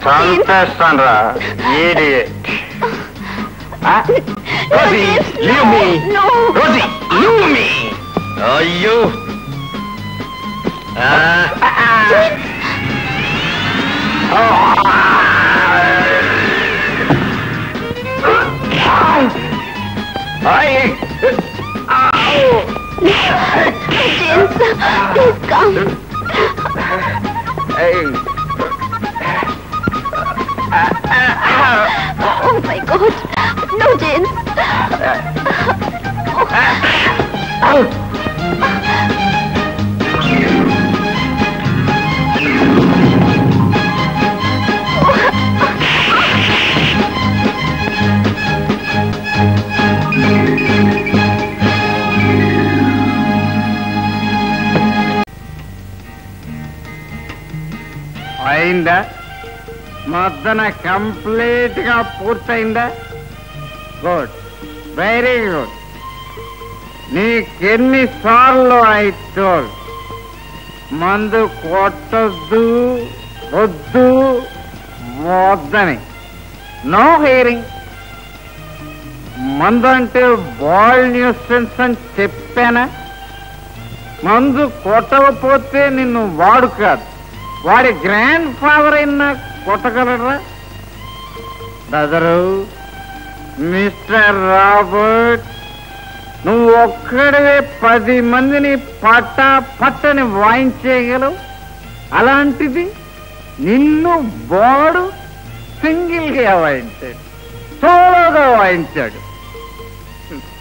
చంపేస్తాను idiot. Rosie, leave me. No. Rosie, leave me. Oh, you. James, please come. Oh my God! No, James. అయిందా? మొత్తన complete గా పూర్తయిందా? Good, very good. నీకెన్నిసార్లు అయితే మందు కొట్టద్దు, వద్దు, వద్దని. No hearing. మందు అంటే బాల్ న్యూసెన్స్ అని చెప్పానా? మందు కొట్టకపోతే నిన్ను వాడు కాదు, వాడి గ్రాండ్ ఫాదర్ అయినా కొట్టగలరా? బ్రదరు, మిస్టర్ రాబర్ట్, నువ్వు ఒక్కడివే 10 మందిని పట్టని వాయించేయగలవు. అలాంటిది నిన్ను వాడు సింగిల్గా వాయించాడు, సోలోగా వాయించాడు.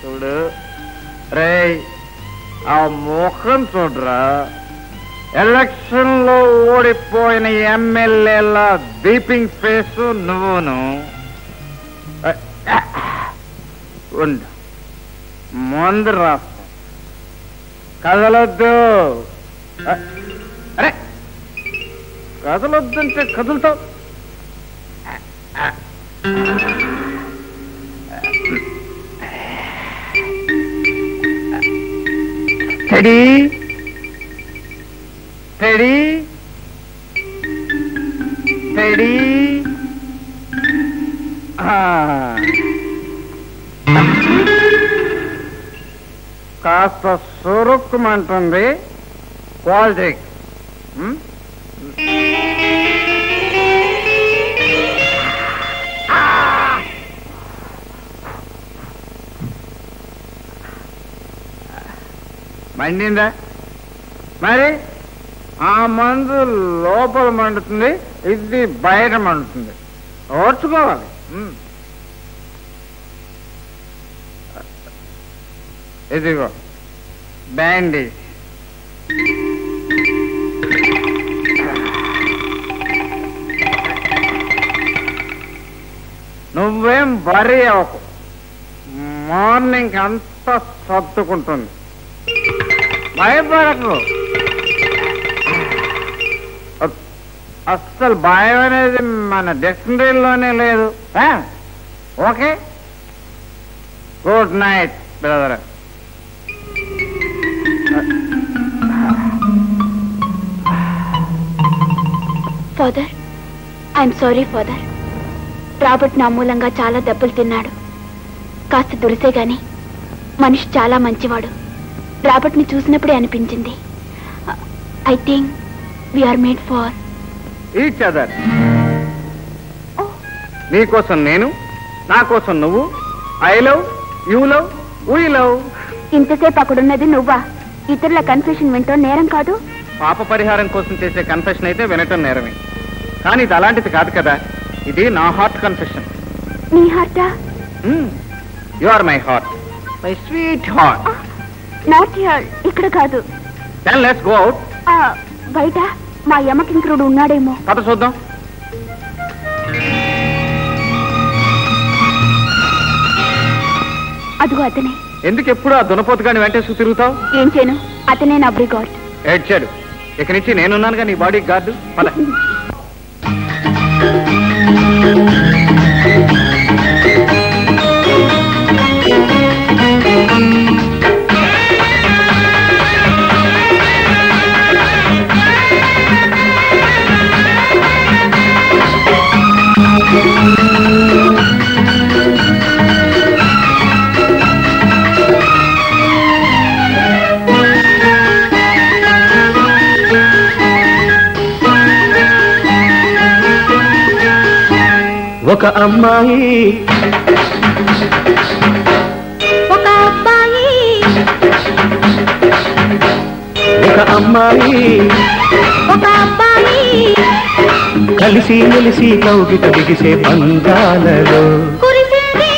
చూడు రే, ఆ ముఖం చూడరా. ఎలక్షన్ లో ఓడిపోయిన ఎమ్మెల్యేల దీపింగ్ ఫేసు నువ్వును. ఉండు, మందు రాస్తా. కదలొద్దు. అరే, కదలొద్దంటే కదులుతావు. Ready ready ready. కాస్త సురుక్కుమంటుంది పాలిటిక్స్. మండిందా? మరి ఆ మందు లోపల మండుతుంది, ఇది బయట మండుతుంది. ఓర్చుకోవాలి. ఇదిగో బ్యాండేజ్. నువ్వేం వరీ అవ్వకు, మార్నింగ్ అంతా సర్దుకుంటుంది. భయపడకు. అస్సలు భయం అనేది మన డిక్షనరీలోనే లేదు. Okay, good night brother. Father, I'm sorry father. Robert నా మూలంగా చాలా దెబ్బలు తిన్నాడు. కాస్త దురిసే గాని మనిషి చాలా మంచివాడు. రాబర్ట్ని చూసినప్పుడే అనిపించింది, I think we are made for each other. నీకోసం నేను, నా కోసం నువ్వు. I love, you love, we love. ఇంతసేపు అక్కడున్నది నువ్వా? ఇతరుల కన్ఫెషన్ వింటం నేరం కాదు. పాప పరిహారం కోసం చేసే కన్ఫెషన్ అయితే వినటం నేరమే, కానీ ఇది అలాంటిది కాదు కదా. ఇది నా హార్ట్ కన్ఫెషన్. నీ హార్టా? You are my heart, my sweet heart. Not here, ఇక్కడ కాదు. Then let's go out. బయట మా యమకింకరుడు ఉన్నాడేమో. పద చూద్దాం. అదిగో అతనే. ఎందుకు ఎప్పుడు ఆ దునపోతుగాని వెంటేసుకు తిరుగుతావు? ఏం చేయను, అతనే నా బ్రిగార్డ్. ఏడ్చాడు. ఇక నుంచి నేనున్నానుగా నీ బాడీ గార్డు. పద. ఒక అమ్మాయి ఒక అబ్బాయి ఒక అమ్మాయి ఒక అబ్బాయి కలిసి మెలిసి కౌగిట బిగిసే బంధాలలో కురిసింది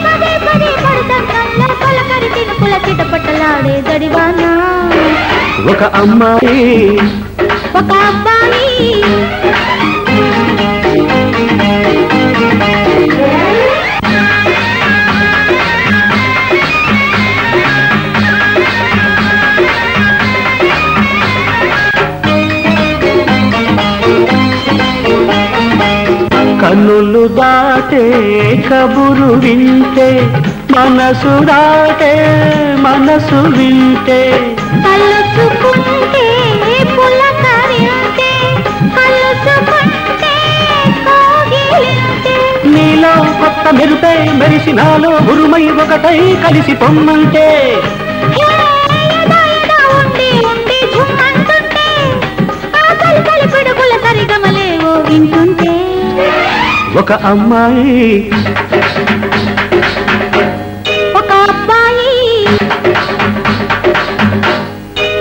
పదే పదే పడతంలో పలకరి తినుకుల చిటపటలాడే జడివాన ఒక అమ్మాయి ఒక అబ్బాయి కన్నులు దాటే కబురు వింటే మనసు దాటే మనసు వింటే కలుసుకుంటే పులకరింటే కలుసుకుంటే కోగిలింటే నీలో కొత్త మెరుపై మెరిసి నాలో ఉరుమై ఒకటై కలిసి పొమ్మంటే ఉండి ఉండి ఝుమ్మంటుంటే ఆ కలి పిడుగుల సరిగమలేవో వింటుంటే ఒక అమ్మాయి ఒక అబ్బాయి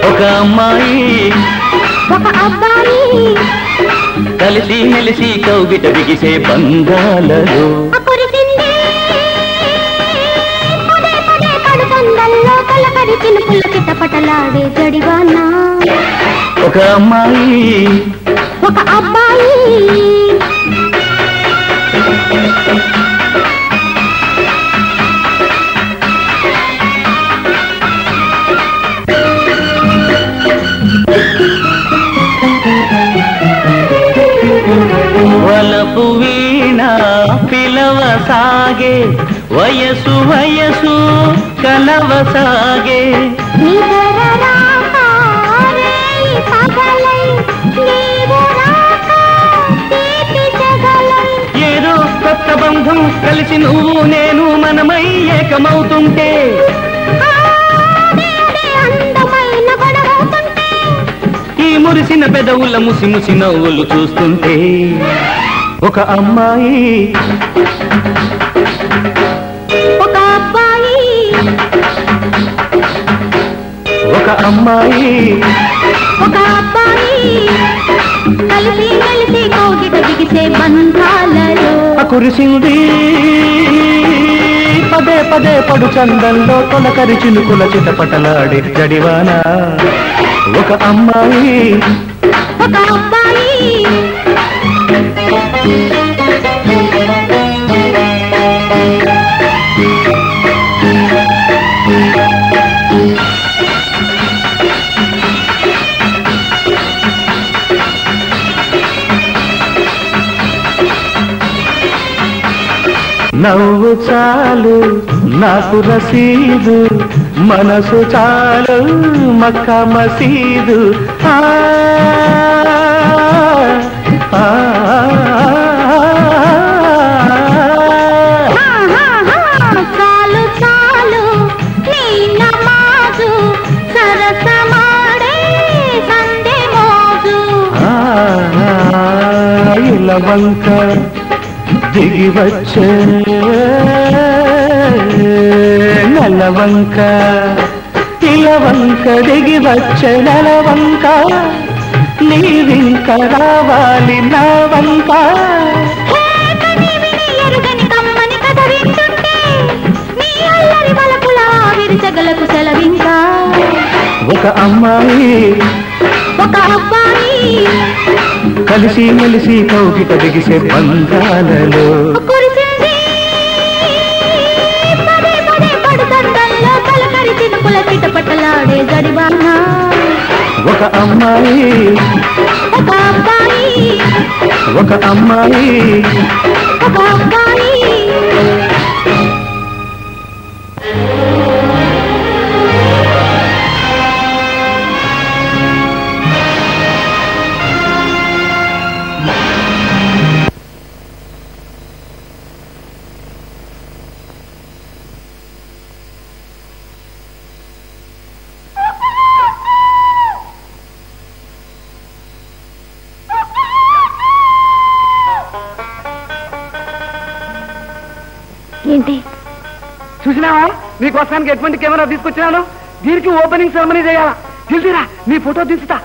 ఒక అమ్మాయి ఒక అబ్బాయి కలిసి మెలిసి కౌగిట బిగిసే బంధాలలో కురిసింది పదే పదే పడుతందల్లో కలకరి చినుకుల చిటపటలాడే జడివాన ఒక అమ్మాయి ఒక అబ్బాయి వలపు వీణ పిలవసాగే వయసు వయసు కలవసాగే ఏదో కొత్త బంధం కలిసి నువ్వు నేను మనమై ఏకమవుతుంటే ఈ మురిసిన పెదవుల ముసి ముసి నవ్వులు చూస్తుంటే ఒక అమ్మాయి ఒక అబ్బాయి ఒక అమ్మాయి ఒక అబ్బాయి కలిసి కలిసి కోగిట బిగిసే బంధాలలో కురిసింది పదే పదే పడు చందంలో తొలకరి చినుకుల చిటపటలాడే జడివాన ఒక అమ్మాయి ఒక అబ్బాయి నవ్వు చాలు నాకు రసీదు మనసు చాలు మక్క మసీదు చాలు చాలు నీ నమాజు సరసమాడే సందే మోజు ఇలవంక దిగి వచ్చే నలవంక ఇలవంక దిగి వచ్చే నలవంక నీవింక రావాలి నా వంక ఎరుగని కమ్మని కథ వింటుంటే నీ అల్లరి వలపుల విరిసగలకు సెలవింకా ఒక అమ్మాయి ఒక అబ్బాయి కలిసి మెలిసి కౌగిట బిగిసే బంధాలలో కురిసింది పదే పదే పడుతందల్లో కలకరి చినుకుల చిటపటలాడే జడివాన ఒక అమ్మాయి ఒక అబ్బాయి ఒక అమ్మాయి ఒక అబ్బాయి ఏంటి చూసినావా నీకోసానికి ఎటువంటి కెమెరా తీసుకొచ్చినాను. దీనికి ఓపెనింగ్ సెరమనీ చేయాలా? తెలిసిరా నీ ఫోటో దించుతా.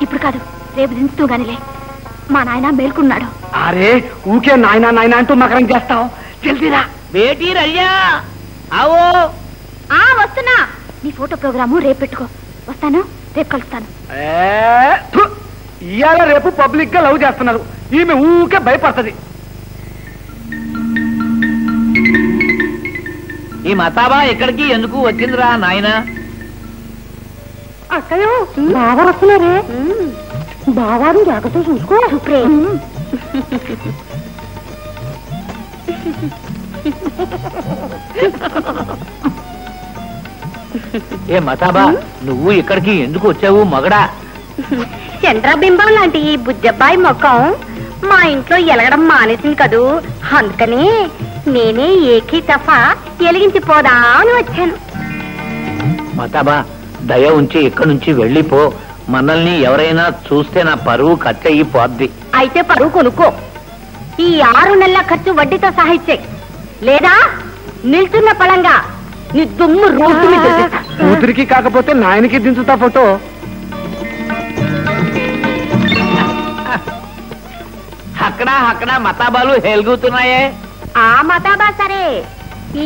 ఇప్పుడు కాదు, రేపు దించుతూ గానిలే. మా నాయన మేల్కున్నాడు. అరే ఊకే నాయనా నాయన అంటూ మకరం చేస్తావు. తెలిసిరా బేటీ రయ్యా ఆవో. వస్తున్నా. నీ ఫోటో ప్రోగ్రాము రేపు పెట్టుకో. వస్తాను, రేపు కలుస్తాను. ఇవాళ రేపు పబ్లిక్ గా లవ్ చేస్తున్నారు. ఈమె ఊకే భయపడుతుంది. ఈ మతాబా ఎక్కడికి ఎందుకు వచ్చిందిరా నాయన? అక్కయ్య బాగా వస్తున్నారే. బావాని జాగ్రత్త చూసుకో. ఏ మతాబా నువ్వు ఇక్కడికి ఎందుకు వచ్చావు మగడా? చంద్రబింబం లాంటి ఈ బుజ్జబ్బాయి ముఖం మా ఇంట్లో ఎలగడం మానేసింది కదూ. అందుకని నేనే ఏకీ తఫా ఎలిగించిపోదా అని వచ్చాను. మతాబా దయ ఉంచి ఇక్కడి నుంచి వెళ్ళిపో. మనల్ని ఎవరైనా చూస్తే నా పరువు ఖర్చయి పోద్ది. అయితే పరువు కొనుక్కో. ఈ 6 నెలల ఖర్చు వడ్డీతో సహాయిచ్చే, లేదా నిల్చున్న పళంగా నీ దుమ్ము రోడ్డు మీద తెస్తా. కూతురికి కాకపోతే నాయనకి దించుతా ఫోటో. అక్కడ అక్కడ మతాబాలు హెలుగుతున్నాయే. ఆ మతాబా సరే,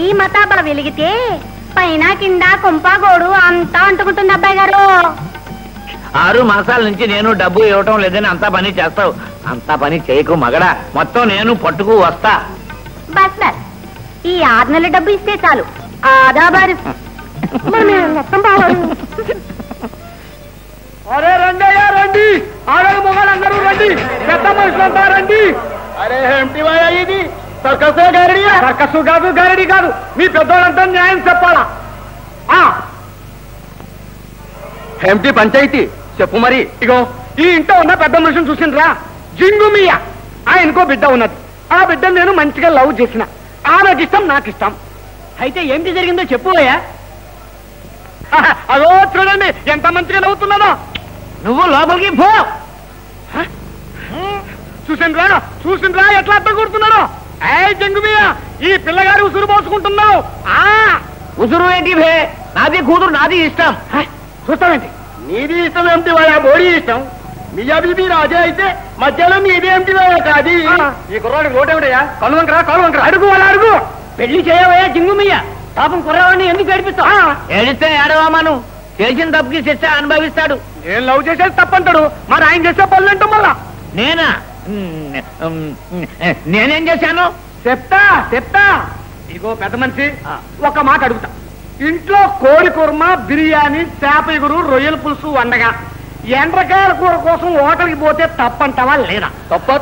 ఈ మతాబా వెలిగితే పైన కింద కుంపగోడు అంతా అంటుకుంటుంది. అబ్బాయి గారు 6 మాసాల నుంచి నేను డబ్బు ఇవ్వటం లేదని అంతా పని చేస్తావు. అంతా పని చేయకు మగడా. మొత్తం నేను పట్టుకు వస్తా. బస్ బస్, ఈ 6 నెలల డబ్బు ఇస్తే చాలు. ఆదా బారి మొత్తం బావారు. అరే రండయ్యా రండి, ఆడలు మొగాళ్ళందరూ రండి, పెద్ద మనుషులంతా రండి. అరే ఏమిటి ఇది? సర్కస్ గారడి? సర్కస్ కాదు, గారడి కాదు. మీ పెద్దోళ్ళంతా న్యాయం చెప్పాలా? ఏమిటి పంచాయతీ చెప్పు మరి. ఇగో ఈ ఇంట్లో ఉన్న పెద్ద మనుషుని చూసిండ్రా, జింగుమియ్య. ఆయనకో బిడ్డ ఉన్నది. ఆ బిడ్డను నేను మంచిగా లవ్ చేసిన. నాకు ఇష్టం, నాకు ఇష్టం. అయితే ఏంటి జరిగిందో చెప్పుయా. అదో చూడండి ఎంత మంచిగా నవ్వుతున్నానో. నువ్వు లోపలికి పో. చూసిండ్రా ఎట్లా అర్థం కొడుతున్నాడో. జంగుమియ్య, ఈ పిల్లగారు ఉసురు పోసుకుంటున్నావు. ఉసురు ఏంటి భే? నాది కూతురు, నాది ఇష్టం. చూస్తావేంటి? నీది ఇష్టం ఏమిటి వాయా? బోడీ ఇష్టం. మియా బీబీ రాజే అయితే మధ్యలో నీదేమిటి కాది? ఈ కుర్రాడికి రోటేమిటయ్యా? కలువంకరా కలువంకరా. అడుగు వాళ్ళ అడుగు. పెళ్లి చేయవయ్యా జింగుమియ్య. పాపం కుర్రవాడిని ఎందుకు ఏడిపిస్తావు? ఏడిస్తే ఏడవామాను. చేసిన తప్పుకి శిక్ష అనుభవిస్తాడు. నేను లవ్ చేసేది తప్పంటాడు, మరి ఆయన చేసే పనులు ఏంటో మళ్ళా. నేనా? నేనేం చేశాను? చెప్తా. ఇగో పెద్ద మనిషి, ఒక మాట అడుగుతా. ఇంట్లో కోడి కుర్మ, బిర్యానీ, చేప ఇగురు, రొయ్యల పులుసు వండగా ఎండ్రకాయల కూర కోసం హోటల్కి పోతే తప్పంటావా లేదా?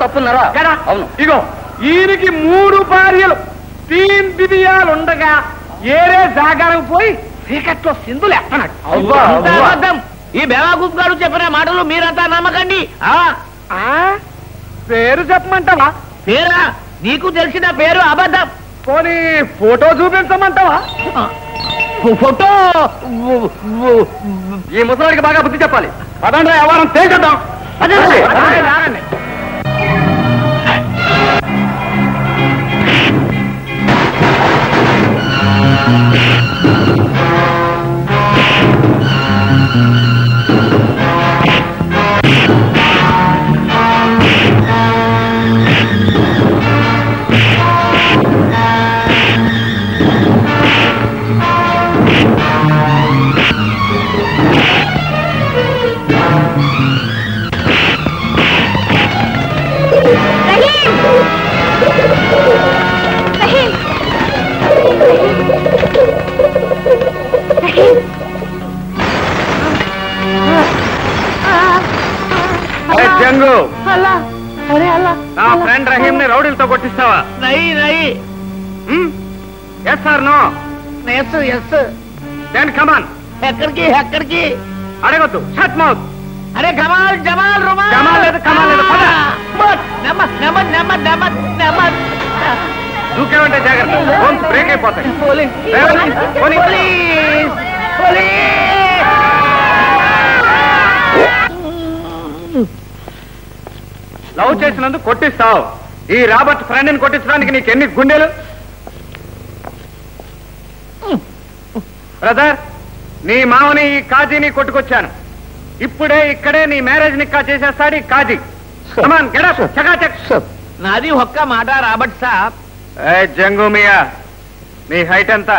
తప్పున్నారా కదా? అవును. ఇగో ఈయనకి 3 భార్యలు, 3 బిర్యాలు ఉండగా ఏరే జాగాలకు పోయి చీకట్లో సింధులు ఎత్తనాడు. ఈ బేవాగూప్ గారు చెప్పిన మాటలు మీరంతా నమ్మకండి. పేరు చెప్పమంటావా? పేరా? నీకు తెలిసిన పేరు అబద్ధం. పోనీ ఫోటో చూపించమంటావా? ఫోటో ఈ ముసలాడికి బాగా బుద్ధి చెప్పాలి. పదండి వ్యవహారం తేల్చేద్దాం. జంగు, నా ఫ్రెండ్ రహీం ని రౌడీలతో కొట్టిస్తావా? Yes sir no? Yes. Then come on. ఎక్కడికి? అడగొద్దు. Shut mouth. అరే జమాల్ జమాల్ లేదు, కమాల్ లేదు. దూకేమంటే జాగ్రత్త, ఫోన్స్ బ్రేక్ అయిపోతాయి. లవ్ చేసినందుకు కొట్టిస్తావు. ఈ రాబర్ట్ ఫ్రెండ్ ని కొట్టించడానికి నీకు ఎన్ని గుండెలు? బ్రదర్, నీ మామని ఈ కాజీని కొట్టుకొచ్చాను. ఇప్పుడే ఇక్కడే నీ మ్యారేజ్ నిక్కా చేసేస్తాడు ఈ కాజీ. Come on get up, చకాచక్. నాది ఒక్క మాట రాబర్ట్ సాబ్. జంగు మియా, నీ హైట్ ఎంత?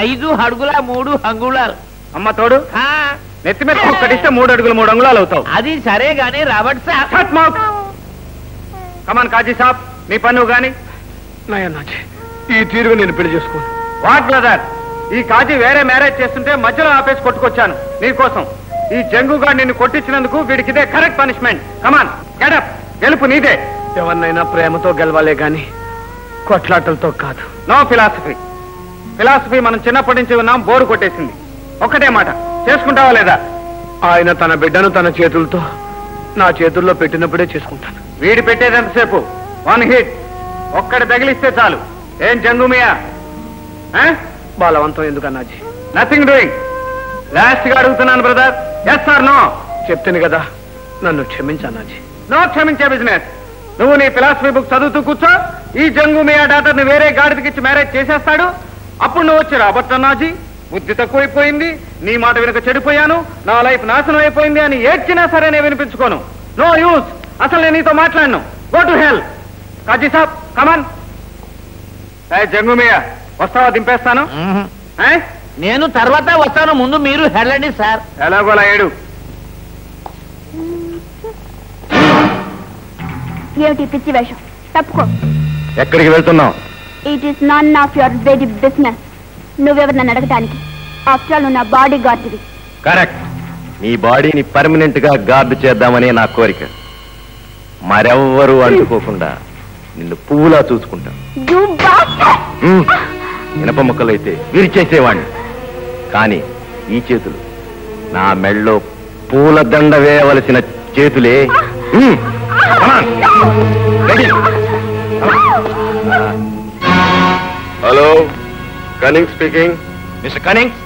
5 అడుగుల 3 అంగుళాలు. అమ్మ తోడు, నెత్తి మీద ఒక్కటిస్తే 3 అడుగులు 3 అంగుళాలు అవుతావు. అది సరే గాని రాబర్ట్ సాబ్. కమాన్ కాజీ సాబ్, నీ పన్ను గాని. నాయన్నాజీ, ఈ తీరుగా నేను పెళ్లి చేసుకోను. వాట్ బ్రదర్, ఈ కాజీ వేరే మ్యారేజ్ చేస్తుంటే మధ్యలో ఆపేసి కొట్టుకొచ్చాను నీకోసం. ఈ జంగుగా నిన్ను కొట్టించినందుకు వీడికి ఇదే correct punishment. Come on get up, గెలుపు నీదే. ఎవరినైనా ప్రేమతో గెలవాలే గాని కొట్లాటలతో కాదు. No philosophy. ఫిలాసఫీ మనం చిన్నప్పటి నుంచి ఉన్నాం, బోరు కొట్టేసింది. ఒక్కటే మాట, చేసుకుంటావా లేదా? ఆయన తన బిడ్డను తన చేతులతో నా చేతుల్లో పెట్టినప్పుడే చేసుకుంటాను. వీడి పెట్టేది ఎంతసేపు? 1 హిట్, ఒక్కడి తగిలిస్తే చాలు. ఏం జంగుమియా, బలవంతం ఎందుకు అన్నాజీ? Nothing doing. లాస్ట్ గా అడుగుతున్నాను బ్రదర్, ఎస్ ఆర్ నో? చెప్తాను కదా, నన్ను క్షమించన్నాజీ. నో క్షమించే బిజినెస్. నువ్వు నీ ఫిలాసఫీ బుక్ చదువుతూ కూర్చో. ఈ జంగుమియా డాక్టర్ ని వేరే గాడిదకిచ్చి మ్యారేజ్ చేసేస్తాడు. అప్పుడు నువ్వు వచ్చి రాబర్ట్ అన్నాజీ, బుద్ధి తక్కువైపోయింది, నీ మాట వెనుక చెడిపోయాను, నా లైఫ్ నాశనం అయిపోయింది అని ఏడ్చినా సరే నేను వినిపించుకోను. No use. అసలు నేను నీతో మాట్లాడను. Go to hell. కాజీ సాబ్ కమాన్. జంగుమియా, వస్తావా? దింపేస్తాను. నేను తర్వాత వస్తాను, ముందు మీరు వెళ్ళండి సార్. ఎలాగోలా ఏడు. ఏమిటి పిచ్చి వేషం? తప్పుకో. ఎక్కడికి వెళ్తున్నావు? It is non of your very business. నువ్వెవరు నన్ను అడగటానికి? ఆఫ్టర్ ఆల్ నువ్వు నా బాడీ గార్డ్వి. కరెక్ట్. నీ బాడీని పర్మనెంట్ గా గార్డ్ చేద్దామనే నా కోరిక. మరెవ్వరూ అంటుకోకుండా నిన్ను పువ్వులా చూసుకుంటా. ఇనప ముక్కలైతే విరిచేసేవాణ్ణి, కానీ ఈ చేతులు నా మెళ్ళో పూల దండ వేయవలసిన చేతులే. Hello, Cunning speaking. Mister Cunnings,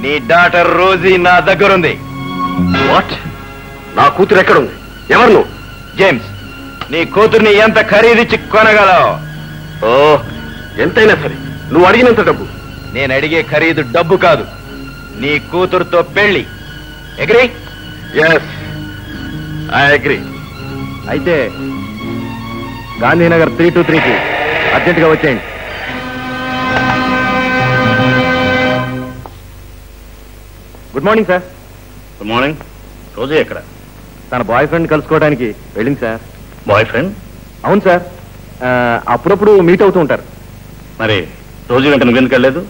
నీ డాటర్ రోజీ నా దగ్గరుంది. వాట్? నా కూతురు ఎక్కడుంది? ఎవరు నువ్వు? జేమ్స్, నీ కూతుర్ని ఎంత ఖరీదిచ్చి కొనగలవు? ఓ, ఎంతైనా సరే. నువ్వు అడిగినంత డబ్బు. నేను అడిగే ఖరీదు డబ్బు కాదు, నీ కూతురుతో పెళ్లి. అగ్రీ? Yes, I agree. అయితే గాంధీనగర్ 323కి అర్జెంటుగా వచ్చేయండి. Good morning sir. Good morning. రోజు ఎక్కడ? తన బాయ్ ఫ్రెండ్ కలుసుకోవడానికి వెళ్ళింది సార్. Boyfriend? అవును సార్, అప్పుడప్పుడు మీట్ అవుతూ ఉంటారు. మరి రోజు వెంట నువ్వెందుకు వెళ్ళలేదు?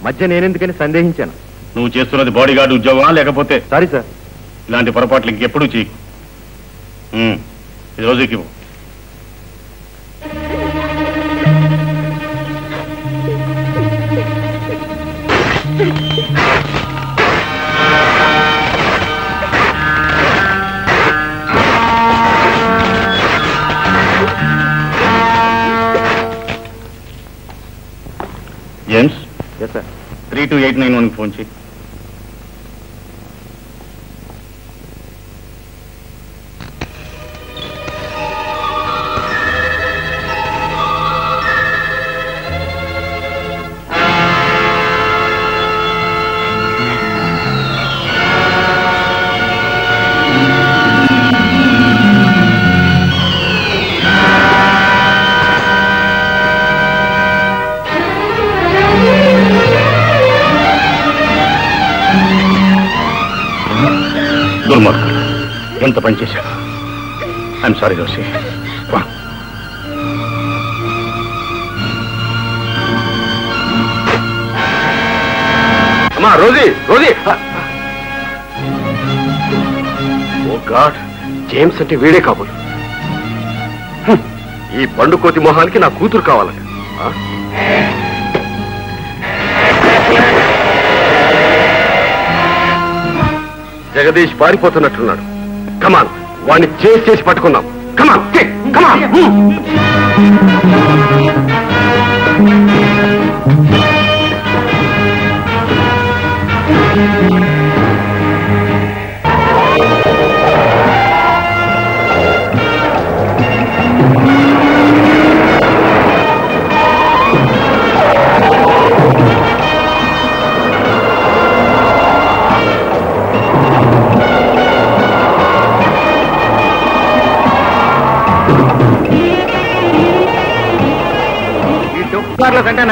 మధ్య నేనెందుకని సందేహించాను. నువ్వు చేస్తున్నది బాడీ గార్డ్ ఉద్యోగమా, లేకపోతే? Sorry sir. ఇలాంటి పొరపాట్లు ఇంకెప్పుడు చేయకు. ఇది రోజుకి ఇవ్వు. James, yes sir. 32891 ఫోన్ చేయి. దుర్మార్గులు, ఎంత పని చేశారు. I'm sorry Rosie. అమ్మా Rosie, Rosie. Oh God, James అంటే వీడే కాబోలు. ఈ పండు కోతి మొహానికి నా కూతురు కావాలట. జగదీష్ పారిపోతున్నట్టున్నాడు. కమాన్, వాడిని చేసి పట్టుకుందాం. కమాన్, కమాన్.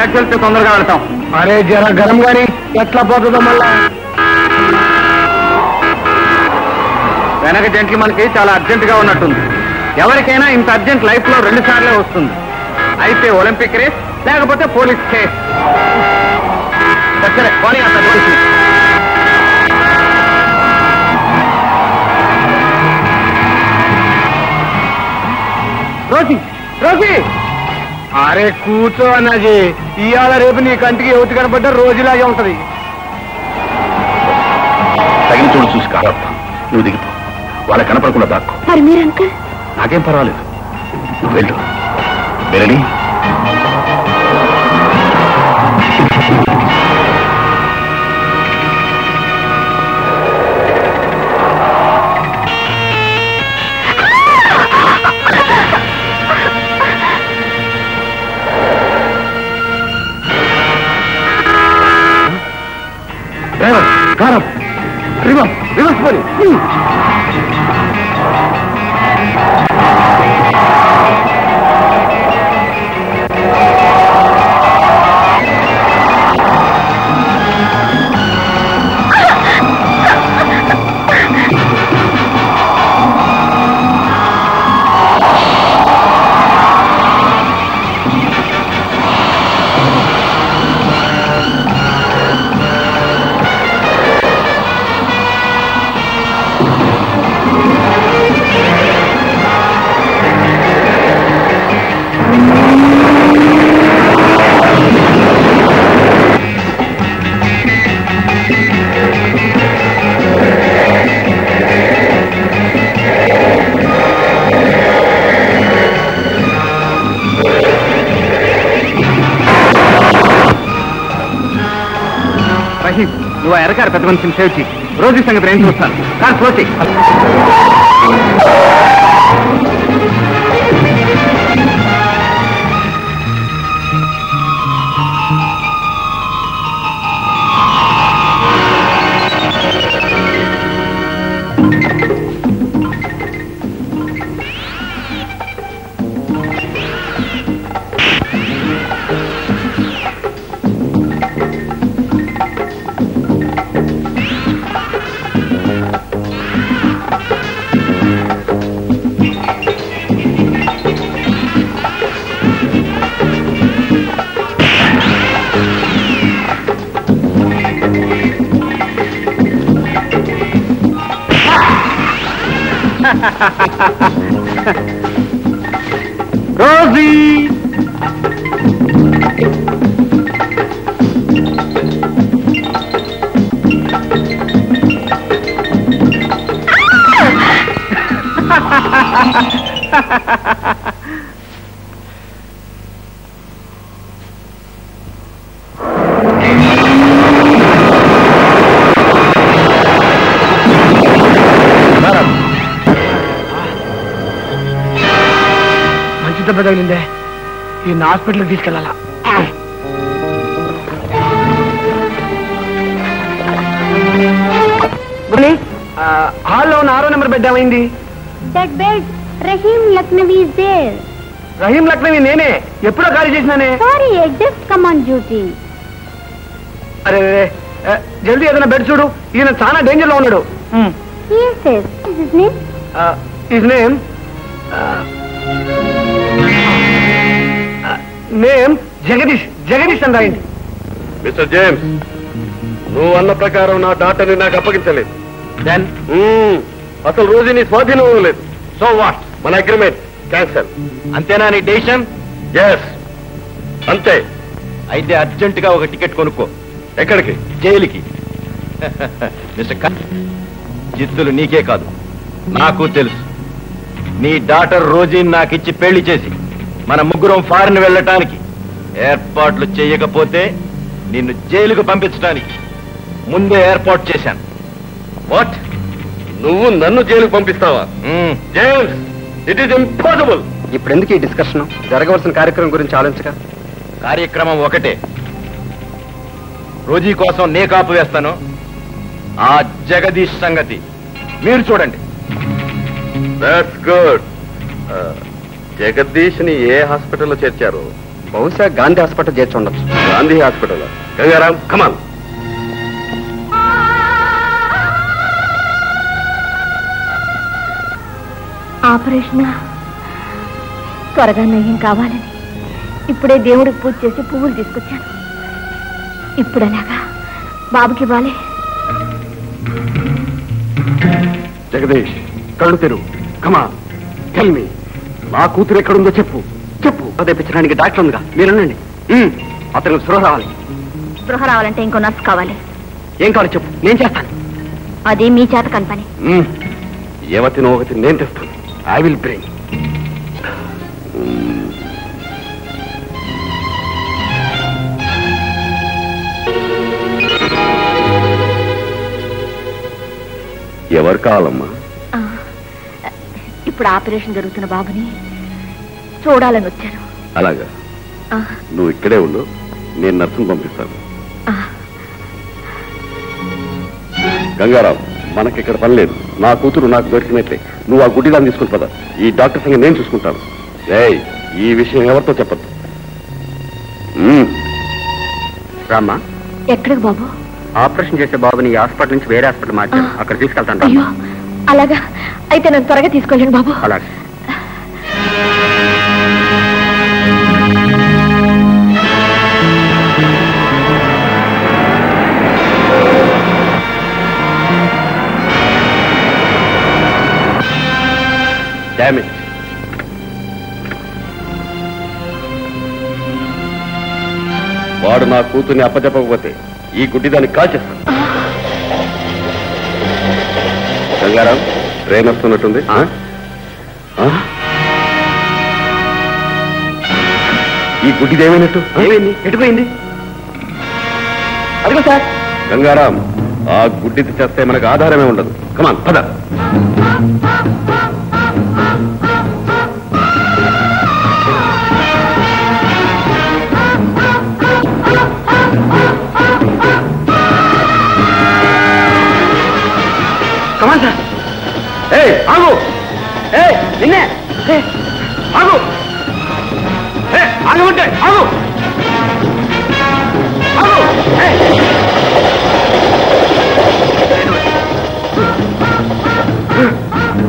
నడిచెళ్తే తొందరగా వెళ్తాం. అరే జర గరం గాని ఎట్లా పోతుందో మళ్ళా. వెనక జెంట్లమన్కి చాలా అర్జెంట్ గా ఉన్నట్టుంది. ఎవరికైనా ఇంత అర్జెంట్ లైఫ్ లో 2 సార్లే వస్తుంది. అయితే ఒలింపిక్ రేస్ లేకపోతే పోలీస్ కేస్. సరే పోనీ అంత పోలీసు. రోసి రోసి అరే కూర్చో అన్నది. ఇవాళ రేపు నీ కంటికి యువతి కనబడ్డ రోజులాగే ఉంటది. తగిన చూడు చూసి కారప్ప, నువ్వు దిగిపో. వాళ్ళ కనపడకుండా దాక్కో. మరి మీరు అంకుల్? నాకేం పర్వాలేదు, నువ్వు వెళ్ళు. వెళ్ళని కారం రివర్స్ పోనీ. నువ్వు ఎరకారు పెద్ద మనిషిని సేవ్ చేయి. రోజు సంగతి ఏం చూస్తాను. కానీ స్లో చేయి. రోజీ మంచి దెబ్బ తగిలిందే. ఈ హాస్పిటల్కి తీసుకెళ్ళాలా? హాల్లో ఉన్న 6వ నెంబర్ బెడ్ ఏమైంది? That bed Rahim Lucknowi is there. Rahim Lucknowi నేనే. ఎప్పుడో ఖాళీ చేసినానే. Sorry, I just come on duty. అరే జల్దీ ఏదైనా బెడ్ చూడు. ఈయన చాలా డేంజర్ లో ఉన్నాడు. Yes, yes. What is his name? His name? Name Jagadish. Jagadish అని రాయండి. మిస్టర్ జేమ్స్, నువ్వు అన్న ప్రకారం నా డాక్టర్ని నాకు అప్పగించలేదు. దెన్ అసలు రోజు నీ స్వాధీనం లేదు. So what? మన అగ్రిమెంట్ క్యాన్సల్. అంతేనా నీ డెసిషన్? ఎస్, అంతే. అయితే అర్జెంట్ గా ఒక టికెట్ కొనుక్కో. ఎక్కడికి? జైలుకి. మిస్టర్ జిత్తులు నీకే కాదు, నాకు తెలుసు. నీ డాటర్ రోజీని నాకిచ్చి పెళ్లి చేసి మన ముగ్గురం ఫారిన్ వెళ్ళటానికి ఏర్పాట్లు చేయకపోతే నిన్ను జైలుకు పంపించడానికి ముందే ఏర్పాటు చేశాను. వాట్? నువ్వు నన్ను జైలుకు పంపిస్తావా? James, it is impossible. ఇప్పుడు ఎందుకు ఈ డిస్కషన్? జరగవలసిన కార్యక్రమం గురించి ఆలోచించగా. కార్యక్రమం ఒకటే. రోజీ కోసం నే కాపు వేస్తాను. ఆ జగదీష్ సంగతి మీరు చూడండి. That's good. జగదీష్ ని ఏ హాస్పిటల్లో చేర్చారు? బహుశా గాంధీ హాస్పిటల్ చేర్చి ఉండొచ్చు. గాంధీ హాస్పిటల్? గంగారాం కమాన్. ఆపరేషన్ త్వరగా నయం కావాలని ఇప్పుడే దేవుడికి పూజ చేసి పువ్వులు తీసుకొచ్చాను. ఇప్పుడు అలాగా బాబుకి ఇవ్వాలి. జగదీష్ కళ్ళు తెరువు. Come on tell me. నా కూతురు ఎక్కడుందో చెప్పు. చెప్పు. తెప్పించడానికి డాక్టర్ ఉందిగా, మీరునండి. అతనికి స్పృహ రావాలి. స్పృహ రావాలంటే ఇంకో నర్సు కావాలి. ఏం కావాలి చెప్పు, నేను చేస్తాను. అది మీ చేత కాని పని. ఏవతినో ఒకటి నేను తెస్తాను. I will bring. ఎవరు కావాలమ్మా? ఇప్పుడు ఆపరేషన్ జరుగుతున్న బాబుని చూడాలని వచ్చాను. అలాగా, నువ్వు ఇక్కడే ఉండు, నేను నర్సును పంపిస్తాను. గంగారాం, మనకిక్కడ పని లేదు. నా కూతురు నాకు దొరికినట్లే. నువ్వు ఆ గుడ్డిదాన్ని తీసుకుని పద. ఈ డాక్టర్ సంగతి నేను చూసుకుంటాను. ఈ విషయం ఎవరితో చెప్పద్దు. రామ్మా. ఎక్కడికి బాబు? ఆపరేషన్ చేసే బాబుని ఈ హాస్పిటల్ నుంచి వేరే హాస్పిటల్ మార్చాను. అక్కడ తీసుకెళ్తాను. అయ్యో అలాగా, అయితే నన్ను త్వరగా తీసుకెళ్ళండి బాబు. అలాగే. వాడు నా కూతుర్ని అప్పచెప్పకపోతే ఈ గుడ్డిదాన్ని కాల్చేస్తాను. గంగారాం, ట్రైన్ వస్తున్నట్టుంది. ఈ గుడ్డిది ఏమైనట్టు? ఏమైంది? ఎటుపోయింది? అదిగో సార్. గంగారాం, ఆ గుడ్డిది చేస్తే మనకు ఆధారమే ఉండదు. కమాన్ పద. Come on sir. ఆగు. నిన్నే ఆగు. ఆగమంటే ఆగు. ఆగు.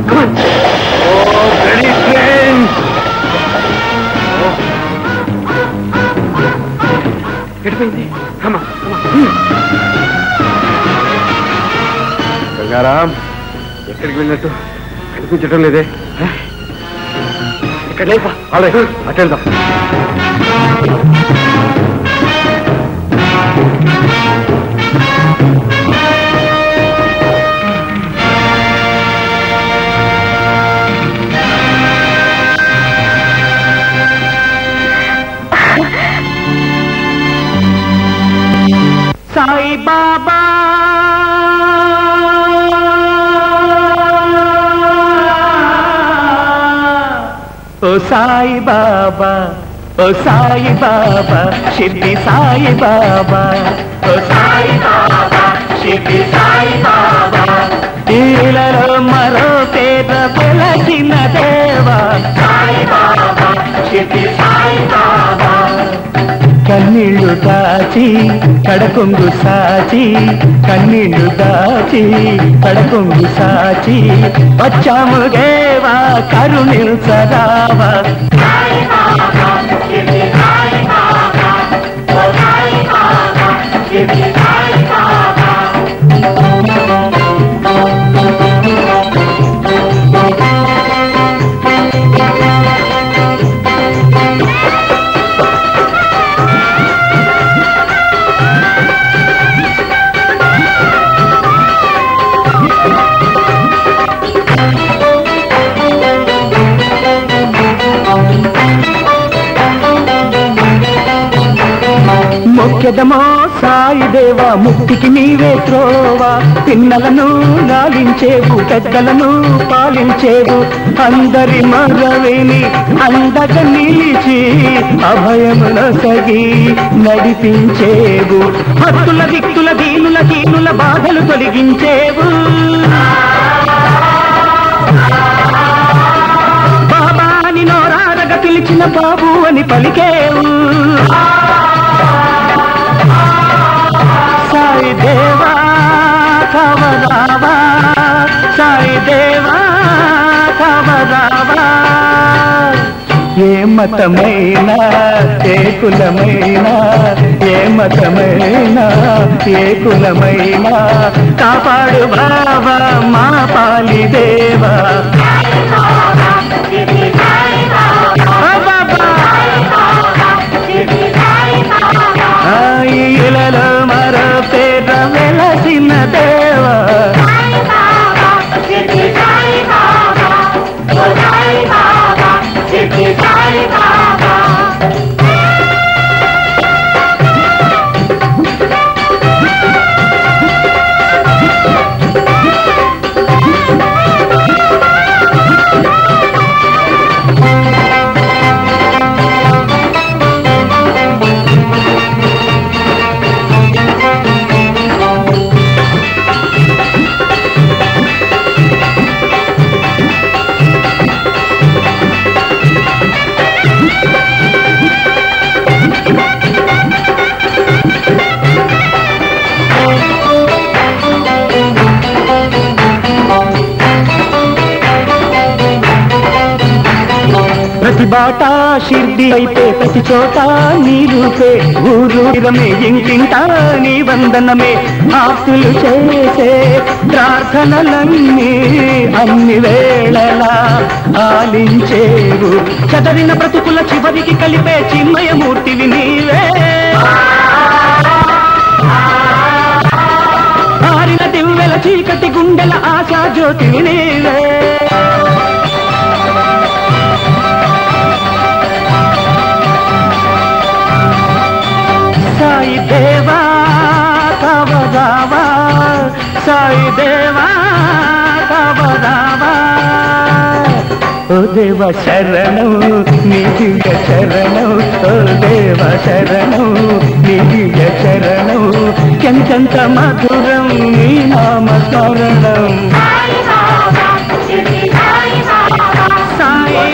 కమాన్. Ready train. ఎడిపోయింది. కమాన్. గంగారాం, ఎక్కడికి వెళ్ళినట్టు కనిపించడం లేదే. ఇక్కడ లేపా. అలాగే అటు వెళ్దాం. సాయి బాబా ఓ సాయి బాబా, ఓ సాయి బాబా, షిర్డి సాయి బాబా, ఓ సాయి బాబా, షిర్డి సాయి బాబా, ఈలలో మరో పేద వెలసిన దేవా సాయి బాబా, షిర్డి సాయి బాబా. కన్నీళ్లు దాచి కడకొంగు సాచి, కన్నీళ్లు దాచి కడకొంగు సాచి, వచ్చాము దేవా కరుణించరావా. మొక్కెదమో సాయి దేవా, ముక్తికి నీవే త్రోవా, పిన్నలను లాలించేవు, పెద్దలను పాలించేవు, అందరి మరవిని అందగా నిలిచి అభయమున సగి నడిపించేవు, భక్తుల దిక్కుల దీనుల దీనుల బాధలు తొలగించేవు. బాబాని నోరారగ పిలిచిన బాబు అని పలికేవు. సాయి దేవా కవరావా, సాయి దేవా కవరావా. ఏ మతమైనా ఏ కులమైనా, ఏ మతమైనా ఏ కులమైనా కాపాడు బాబా మా పాలి దేవా. ఇలలో మరో పేద వెలసిన దేవా. ప్రతి బాట షిర్డి అయితే ప్రతి చోట నీ రూపే, ఊరు రమే ఇంటింటా నీ వందనమే. ఆస్తులు చేసే ప్రార్థనలన్నీ అన్ని వేళలా ఆలించేవు. చదరిన బ్రతుకుల చివరికి కలిపే చిన్మయమూర్తివి నీవే. ఆరిన దివ్వెల చీకటి గుండెల ఆశా జ్యోతివి నీవే. సాయి దేవా కవరావా, సాయి దేవా కవరావా. ఓ దేవ శరణం నీ దివ్య శరణం, ఓ దేవ శరణం నీ దివ్య శరణం. ఎంతెంత మధురం నీ నామ స్మరణం. సాయి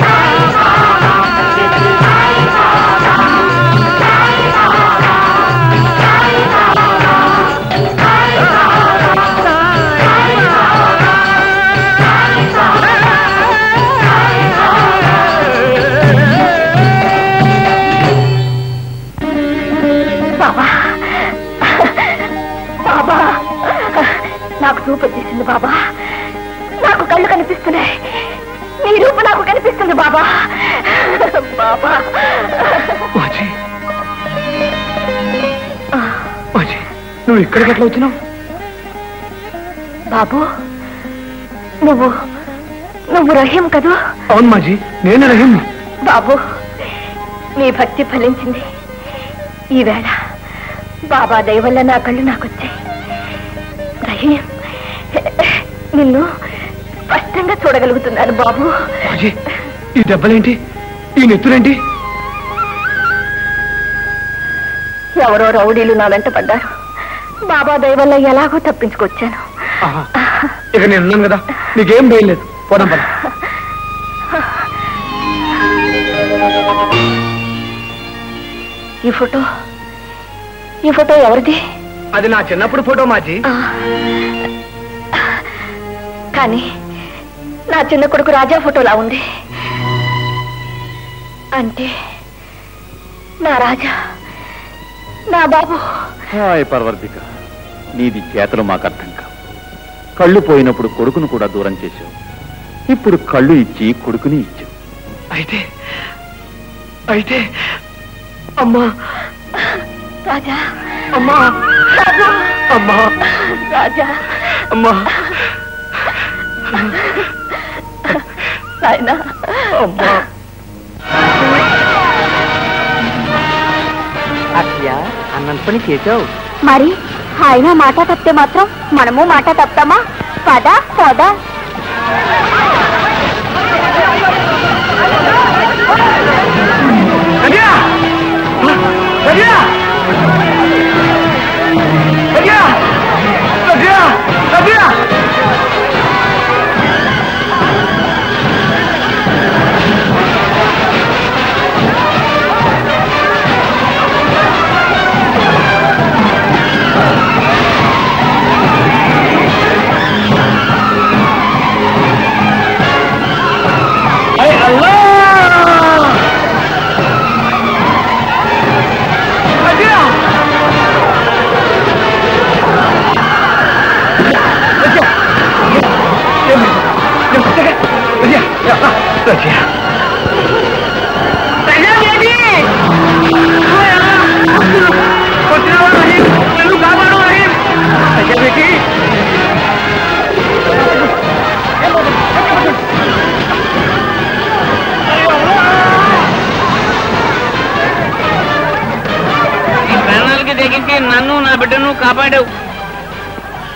నాకు రూపు వచ్చేసింది బాబా, నాకు కళ్ళు కనిపిస్తున్నాయి, నీ రూపు నాకు కనిపిస్తుంది బాబా. బాబా నువ్వు ఇక్కడికి ఎట్లా వచ్చినావు? బాబు నువ్వు నువ్వు రహీం కదూ? అవును మాజీ, నేను రహీం. బాబు నీ భక్తి ఫలించింది. ఈవేళ బాబా దయ వల్ల నా కళ్ళు నాకొచ్చాయి. రహీం నిన్ను స్పష్టంగా చూడగలుగుతున్నాను బాబు. ఈ దెబ్బలేంటి, ఈ నెత్తులేంటి? ఎవరో రౌడీలు నా వెంట పడ్డారు. బాబా దయ వల్ల ఎలాగో తప్పించుకొచ్చాను. ఇక నేను ఉన్నాను కదా, నీకేం భయం లేదు. పోదాం పద. ఈ ఫోటో ఎవరిది? అది నా చిన్నప్పుడు ఫోటో మాజీ. కానీ నా చిన్న కొడుకు రాజా ఫోటోలా ఉంది. అంటే నా రాజా, నా బాబు. హాయ్ పర్వర్తిక, నీది చేతలు మాకు అర్థం కావు. కళ్ళు పోయినప్పుడు కొడుకును కూడా దూరం చేశావు, ఇప్పుడు కళ్ళు ఇచ్చి కొడుకుని ఇచ్చావు. అయితే అయితే అమ్మా, రాజా, అమ్మా, రాజా, అమ్మా, రాజా, అమ్మా, నాయనా, అమ్మా. అయ్యా అన్నంత పని చేసావు. మరి ఆయన మాట తప్పితే మాత్రం మనము మాట తప్పుతామా? పదా పదా.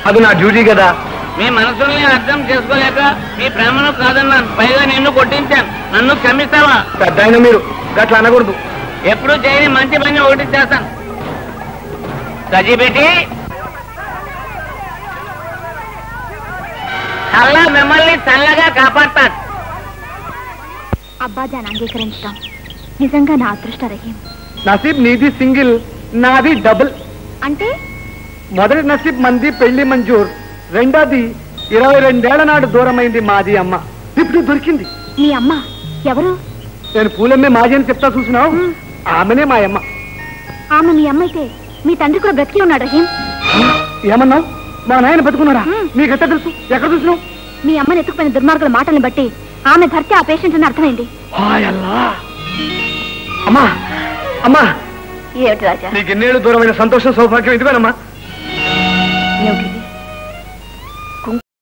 అది నా డ్యూటీ కదా. మీ మనసుల్ని అర్థం చేసుకోలేక మీ ప్రేమను కాదన్నాను, పైగా నిన్ను కొట్టించాను. నన్ను క్షమిస్తావా? పెద్ద అయినా మీరు గట్లా అనకూడదు. ఎప్పుడు చేయని మంచి పని ఒకటి చేస్తాను. సజీబెట్టి అల్లా మిమ్మల్ని చల్లగా కాపాడతాడు. అబ్బాజాన్ అంగీకరించడం నిజంగా నా అదృష్ట రహీం. నసీబ్ నీది సింగిల్, నాది డబుల్. అంటే మొదటి నసీబ్ మంది పెళ్లి మంజూర్, రెండోది 22 ఏళ్ల నాడు దూరమైంది మాది అమ్మ. ఇప్పుడు దొరికింది. మీ అమ్మ ఎవరు? నేను పూలమ్మే మాజీ అని చెప్తా చూసినావు, ఆమెనే మా అమ్మ. ఆమె మీ అమ్మ అయితే మీ తండ్రి కూడా బ్రతికి ఉన్నాడు రహీం. ఏమన్నావు? మా నాయన బతుకున్నారా? నీకెట్లా తెలుసు? ఎక్కడ చూసినావు? మీ అమ్మని ఎత్తుకుపోయిన దుర్మార్గుల మాటల్ని బట్టి ఆమె భర్త ఆ పేషెంట్ అని అర్థమైంది. అమ్మా అమ్మా, ఏమిటి రాజా? నీకు ఎన్నేళ్ళు దూరమైన సంతోషం సౌభాగ్యం ఇదివేనమ్మా. ఏమిటి